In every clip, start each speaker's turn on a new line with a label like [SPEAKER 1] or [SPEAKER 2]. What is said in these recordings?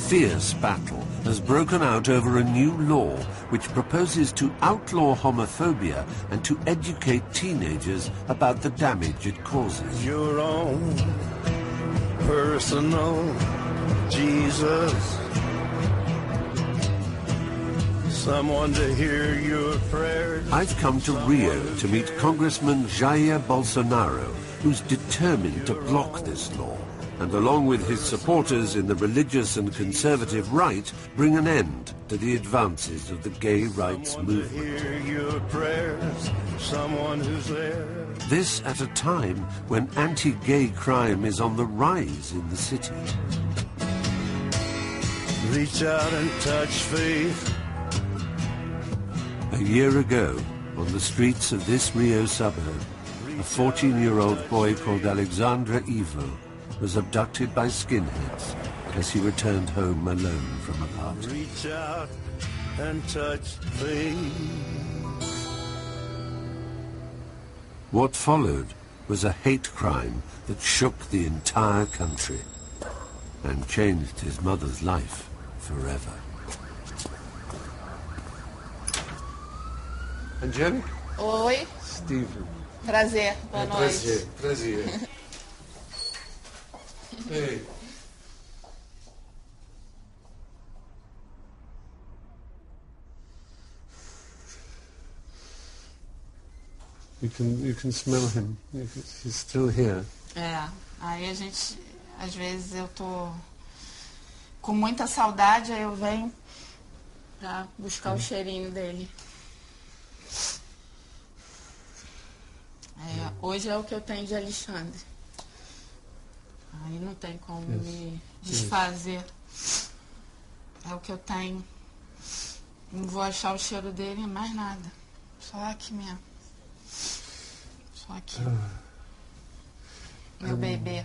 [SPEAKER 1] fierce battle has broken out over a new law which proposes to outlaw homophobia and to educate teenagers about the damage it causes.
[SPEAKER 2] Your own personal Jesus. Someone to hear your prayers.
[SPEAKER 1] I've come to Rio to meet Congressman Jair Bolsonaro, who's determined to block this law, and along with his supporters in the religious and conservative right, bring an end to the advances of the gay rights movement.
[SPEAKER 2] Hear your prayers. Someone who's there.
[SPEAKER 1] This at a time when anti-gay crime is on the rise in the city.
[SPEAKER 2] Reach out and touch faith.
[SPEAKER 1] A year ago, on the streets of this Rio suburb, a 14-year-old boy called Angélica Ivo was abducted by skinheads as he returned home alone from a party.
[SPEAKER 2] Reach out and touch faith.
[SPEAKER 1] What followed was a hate crime that shook the entire country and changed his mother's life forever. Angélica?
[SPEAKER 3] Oi.
[SPEAKER 1] Steven.
[SPEAKER 3] Prazer. Boa noite.
[SPEAKER 1] Prazer. Hey. You can smell him. He's still here.
[SPEAKER 3] Aí a gente, às vezes eu tô com muita saudade, aí eu venho pra buscar o cheirinho dele. Hoje é o que eu tenho de Alexandre. Aí não tem como me desfazer. É o que eu tenho. Não vou achar o cheiro dele em mais nada. Só aqui mesmo. Só aqui. Meu bebê.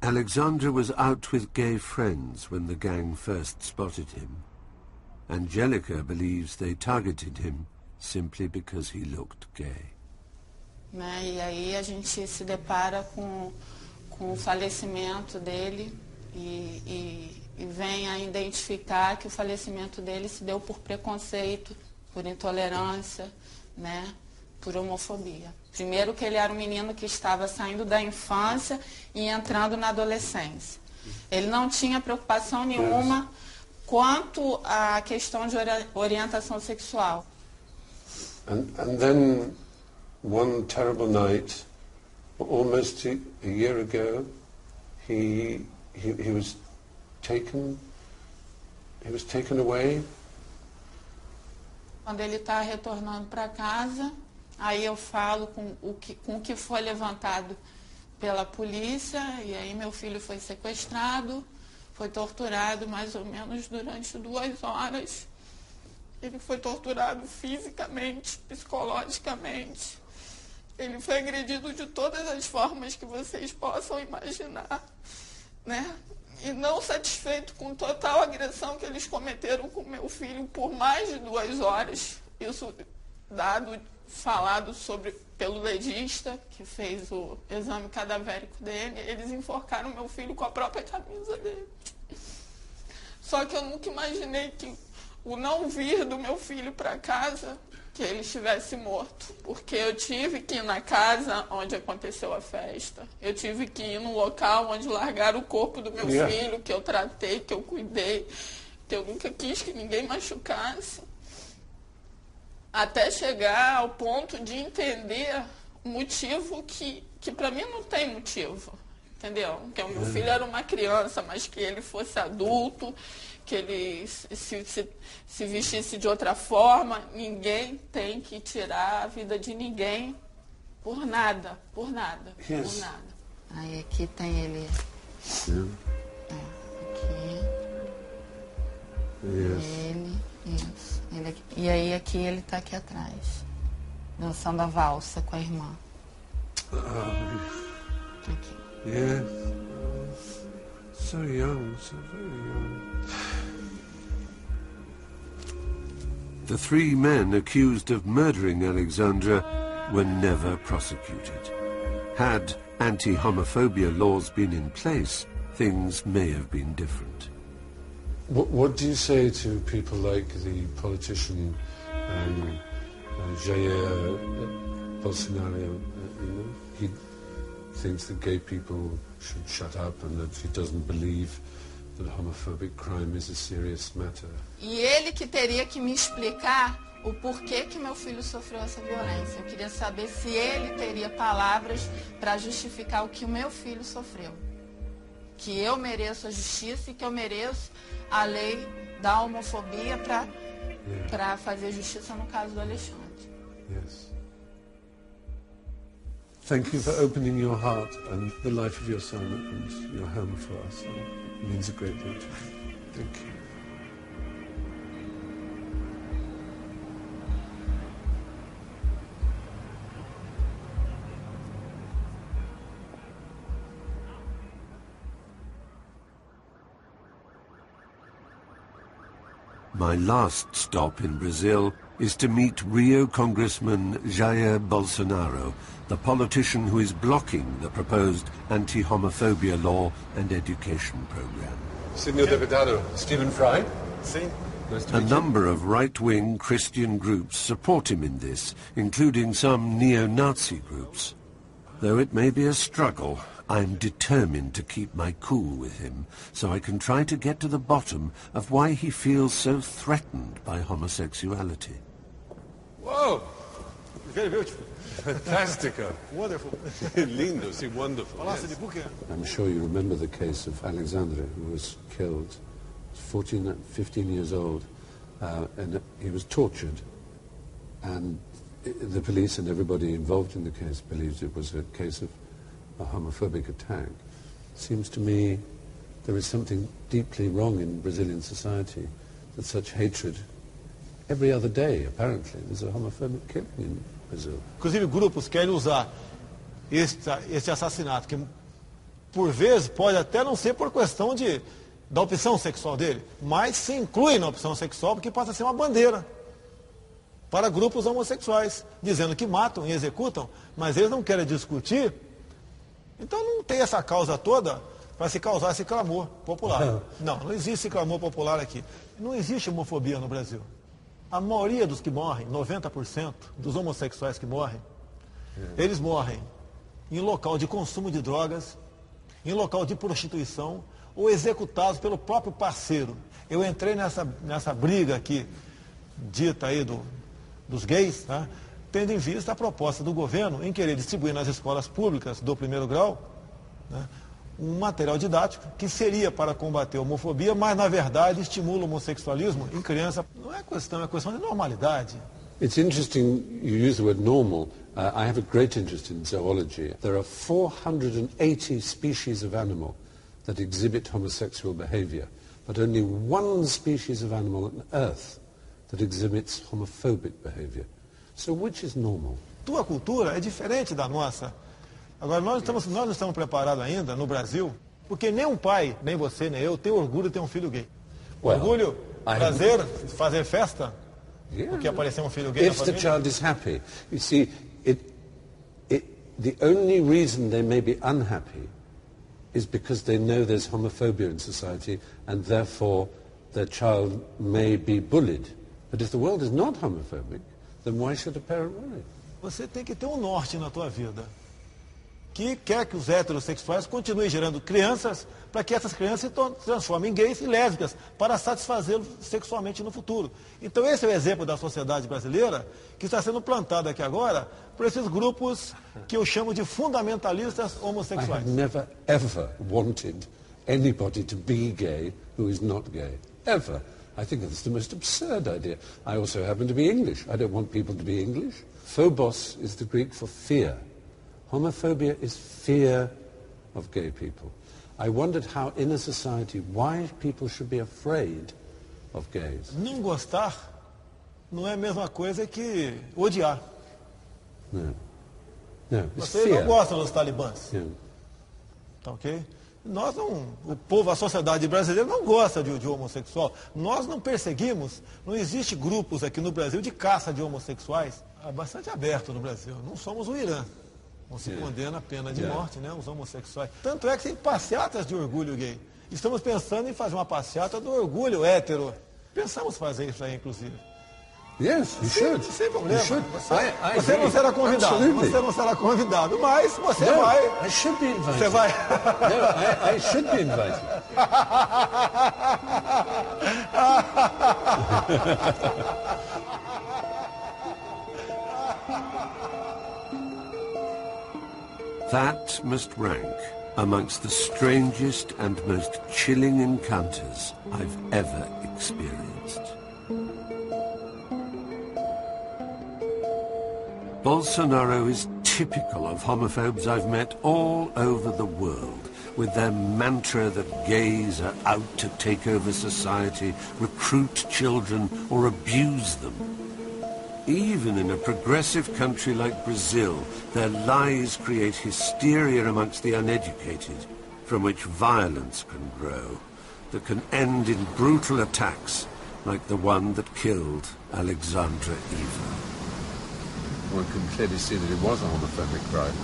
[SPEAKER 1] Alexandra was out with gay friends when the gang first spotted him. Angélica believes they targeted him simply because he looked gay.
[SPEAKER 3] E aí a gente se depara com o falecimento dele e vem a identificar que o falecimento dele se deu por preconceito, por intolerância, né, por homofobia. Primeiro que ele era um menino que estava saindo da infância e entrando na adolescência. Ele não tinha preocupação nenhuma quanto à questão de orientação sexual.
[SPEAKER 1] And then one terrible night, almost a year ago, he was taken away.
[SPEAKER 3] Quando ele está retornando para casa, aí eu falo com o que foi levantado pela polícia, e aí meu filho foi sequestrado, foi torturado mais ou menos durante 2 horas. Ele foi torturado fisicamente, psicologicamente. Ele foi agredido de todas as formas que vocês possam imaginar, né? E não satisfeito com total agressão que eles cometeram com meu filho por mais de 2 horas. Isso falado pelo legista que fez o exame cadavérico dele. Eles enforcaram meu filho com a própria camisa dele. Só que eu nunca imaginei que o não vir do meu filho para casa, que ele estivesse morto. Porque eu tive que ir na casa onde aconteceu a festa. Eu tive que ir no local onde largaram o corpo do meu filho, que eu tratei, que eu cuidei, que eu nunca quis que ninguém machucasse. Até chegar ao ponto de entender o motivo que para mim não tem motivo. Entendeu? Que o meu filho era uma criança, mas que ele fosse adulto, que ele se vestisse de outra forma. Ninguém tem que tirar a vida de ninguém por nada, por nada. Aí aqui tem ele. Aqui. Ele, isso. Ele aqui. E aí aqui ele tá aqui atrás, dançando a valsa com a irmã. Aqui.
[SPEAKER 1] Yes. So young, so very young. The 3 men accused of murdering Alexandra were never prosecuted. Had anti-homophobia laws been in place, things may have been different.
[SPEAKER 4] What do you say to people like the politician Jair Bolsonaro? He thinks that gay people should shut up and that he doesn't believe that homophobic crime is a serious matter.
[SPEAKER 3] E ele que teria que me explicar o porquê que meu filho sofreu essa violência. Eu queria saber se ele teria palavras para justificar o que o meu filho sofreu. Que eu mereço a justiça e que eu mereço a lei da homofobia para fazer justiça no caso do Alexandre.
[SPEAKER 4] Yes. Thank you for opening your heart and the life of your son and your home for us. It means a great deal to me. Thank you.
[SPEAKER 1] My last stop in Brazil is to meet Rio Congressman Jair Bolsonaro, the politician who is blocking the proposed anti-homophobia law and education program.
[SPEAKER 4] Senor Deputado, Stephen Fry?
[SPEAKER 2] Sim.
[SPEAKER 4] Nice to
[SPEAKER 1] A
[SPEAKER 4] meet you.
[SPEAKER 1] number of right-wing Christian groups support him in this, including some neo-Nazi groups. Though it may be a struggle, I'm determined to keep my cool with him, so I can try to get to the bottom of why he feels so threatened by homosexuality.
[SPEAKER 2] Whoa! Very beautiful.
[SPEAKER 4] Fantastico.
[SPEAKER 2] Wonderful.
[SPEAKER 4] Lindo, sí, wonderful.
[SPEAKER 2] Palácio de Buckingham.
[SPEAKER 4] I'm sure you remember the case of Alexandre, who was killed, 15 years old, and he was tortured. And the police and everybody involved in the case believes it was a case of a homophobic attack. Seems to me there is something deeply wrong in Brazilian society, that such hatred, every other day apparently, there's a homophobic killing in Brazil.
[SPEAKER 2] Inclusive grupos querem usar este assassinato, que por vezes pode até não ser por questão da opção sexual dele, mas se inclui na opção sexual porque passa a ser uma bandeira para grupos homossexuais, dizendo que matam e executam, mas eles não querem discutir. Então não tem essa causa toda para se causar esse clamor popular. Não existe esse clamor popular aqui. Não existe homofobia no Brasil. A maioria dos que morrem, 90% dos homossexuais que morrem, eles morrem em local de consumo de drogas, em local de prostituição, ou executados pelo próprio parceiro. Eu entrei nessa briga aqui, dita aí dos gays, né? Tendo em vista a proposta do governo em querer distribuir nas escolas públicas do primeiro grau, né, um material didático que seria para combater a homofobia, mas na verdade estimula o homossexualismo em criança. Não é questão de normalidade.
[SPEAKER 4] It's interesting you use the word normal. I have a great interest in zoology. There are 480 species of animal that exhibit homosexual behavior, but only one species of animal on Earth that exhibits homophobic behavior. So which is normal?
[SPEAKER 2] Tua cultura é diferente da nossa. Agora, nós não estamos preparados ainda, no Brasil, porque nem um pai, nem você, nem eu, tem orgulho de ter um filho gay. Orgulho, prazer, fazer festa, porque apareceu um filho gay na
[SPEAKER 4] If the
[SPEAKER 2] família.
[SPEAKER 4] child is happy. You see, the only reason they may be unhappy is because they know there's homophobia in society and therefore their child may be bullied. But if the world is not homophobic, then why should a parent worry?
[SPEAKER 2] Você tem que ter um norte na tua vida, que quer que os heterossexuais continuem gerando crianças, para que essas crianças se transformem em gays e lésbicas, para satisfazê-los sexualmente no futuro. Então esse é o exemplo da sociedade brasileira, que está sendo plantado aqui agora, por esses grupos que eu chamo de fundamentalistas
[SPEAKER 4] I
[SPEAKER 2] homossexuais.
[SPEAKER 4] have never, ever wanted anybody to be gay who is not gay. Ever. I think that's the most absurd idea. I also happen to be English. I don't want people to be English. Phobos is the Greek for fear. Homophobia is fear of gay people. I wondered how in a society, why people should be afraid of gays.
[SPEAKER 2] Não gostar não é a mesma coisa que odiar.
[SPEAKER 4] No. No, it's
[SPEAKER 2] Vocês
[SPEAKER 4] fear.
[SPEAKER 2] não gostam dos talibãs,
[SPEAKER 4] Yeah.
[SPEAKER 2] tá ok? Nós não, o povo, a sociedade brasileira não gosta de homossexual. Nós não perseguimos, não existe grupos aqui no Brasil de caça de homossexuais. É bastante aberto no Brasil, não somos o Irã. Não se condena a pena de morte, né, os homossexuais. Tanto é que tem passeatas de orgulho gay. Estamos pensando em fazer uma passeata do orgulho hétero. Pensamos fazer isso aí, inclusive.
[SPEAKER 4] Yes, you should.
[SPEAKER 2] Sem problema.
[SPEAKER 4] You should.
[SPEAKER 2] Você não será convidado.
[SPEAKER 4] Absolutely.
[SPEAKER 2] Você não será convidado, mas você
[SPEAKER 4] No,
[SPEAKER 2] vai.
[SPEAKER 4] I should be invited.
[SPEAKER 2] Você vai.
[SPEAKER 4] No, I should be invited.
[SPEAKER 1] That must rank amongst the strangest and most chilling encounters I've ever experienced. Bolsonaro is typical of homophobes I've met all over the world, with their mantra that gays are out to take over society, recruit children, or abuse them. Even in a progressive country like Brazil, their lies create hysteria amongst the uneducated, from which violence can grow, that can end in brutal attacks like the one that killed Alexandra Ivo.
[SPEAKER 4] One can clearly see that it was a homophobic crime,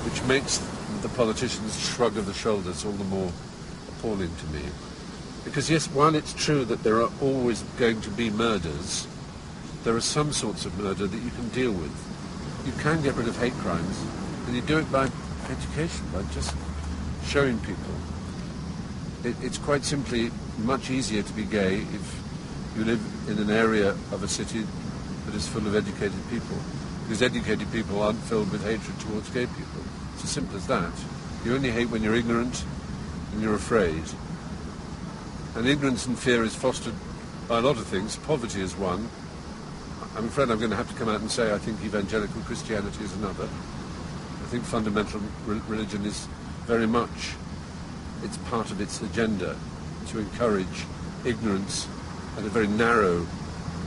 [SPEAKER 4] which makes the politicians' shrug of the shoulders all the more appalling to me. Because yes, while it's true that there are always going to be murders, there are some sorts of murder that you can deal with. You can get rid of hate crimes, and you do it by education, by just showing people. It's quite simply much easier to be gay if you live in an area of a city that is full of educated people, because educated people aren't filled with hatred towards gay people. It's as simple as that. You only hate when you're ignorant and you're afraid. And ignorance and fear is fostered by a lot of things. Poverty is one. I'm afraid I'm going to have to come out and say I think evangelical Christianity is another. I think fundamental religion is very much, it's part of its agenda to encourage ignorance and a very narrow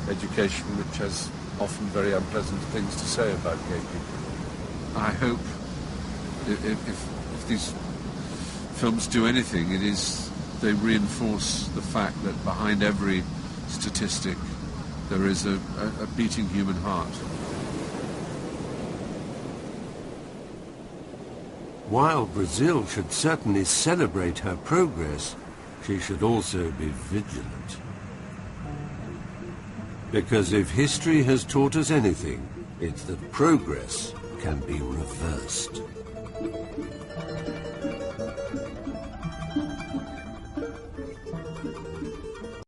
[SPEAKER 4] education which has often very unpleasant things to say about gay people. I hope if these films do anything, it is they reinforce the fact that behind every statistic there is a beating human heart.
[SPEAKER 1] While Brazil should certainly celebrate her progress, she should also be vigilant. Because if history has taught us anything, it's that progress can be reversed.